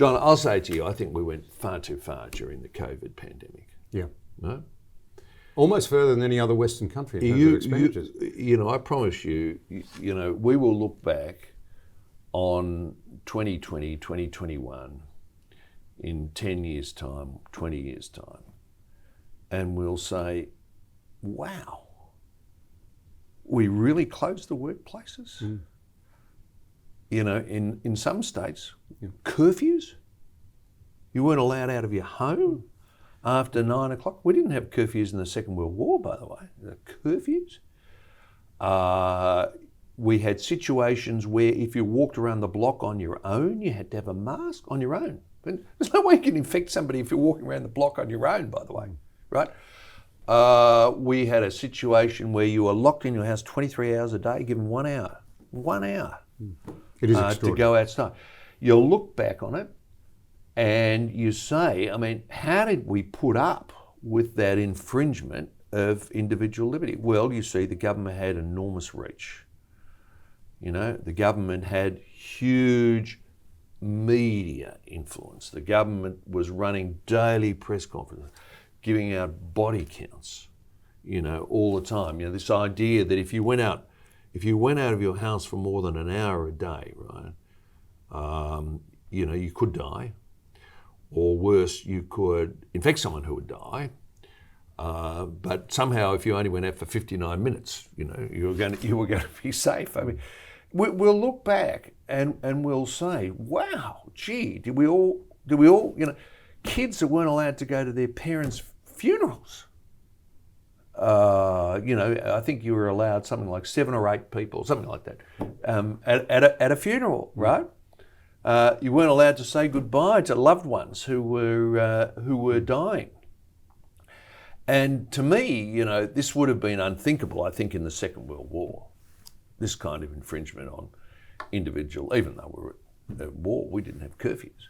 John, I'll say to you, I think we went far too far during the COVID pandemic. Yeah. No? Almost further than any other Western country in terms of expenditures. I promise you, we will look back on 2020, 2021 in 10 years' time, 20 years' time, and we'll say, wow, we really closed the workplaces? Mm. In some states, curfews. You weren't allowed out of your home after 9 o'clock. We didn't have curfews in the Second World War, by the way. The curfews. We had situations where if you walked around the block on your own, you had to have a mask on your own. But there's no way you can infect somebody if you're walking around the block on your own, by the way, right? We had a situation where you were locked in your house 23 hours a day, given 1 hour. 1 hour. It is to go outside. You'll look back on it and you say, how did we put up with that infringement of individual liberty? Well, you see, the government had enormous reach. The government had huge media influence. The government was running daily press conferences, giving out body counts, all the time. This idea that if you went out of your house for more than an hour a day, right, you could die, or worse, you could infect someone who would die. But somehow, if you only went out for 59 minutes, you were going to be safe. We'll look back and we'll say, wow, gee, did we all, kids that weren't allowed to go to their parents' funerals. I think you were allowed something like 7 or 8 people, something like that, at a funeral, right? You weren't allowed to say goodbye to loved ones who were dying. And to me, this would have been unthinkable, I think, in the Second World War. This kind of infringement on individual, even though we were at war, we didn't have curfews.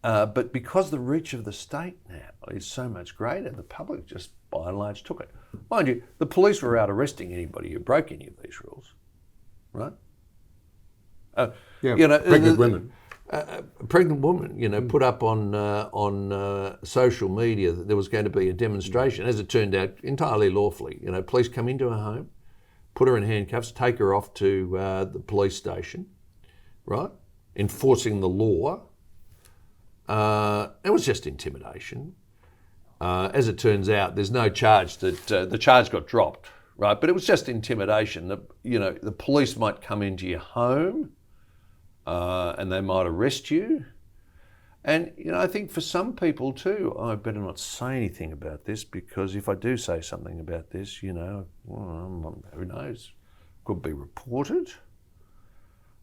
But because the reach of the state now is so much greater, the public just by and large took it. Mind you, the police were out arresting anybody who broke any of these rules, right? Pregnant women. A pregnant woman, put up on social media that there was going to be a demonstration. As it turned out, entirely lawfully. Police come into her home, put her in handcuffs, take her off to the police station, right? Enforcing the law. It was just intimidation. As it turns out, there's no charge that the charge got dropped, right? But it was just intimidation. The police might come into your home and they might arrest you. And, I think for some people too, I better not say anything about this because if I do say something about this, who knows, could be reported.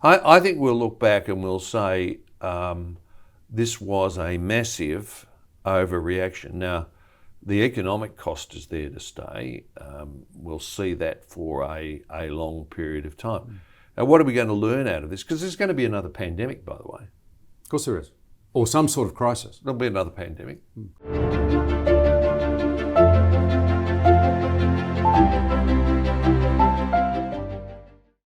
I think we'll look back and we'll say this was a massive overreaction. Now, the economic cost is there to stay. We'll see that for a long period of time. Now, what are we going to learn out of this? Because there's going to be another pandemic, by the way. Of course there is. Or some sort of crisis. There'll be another pandemic.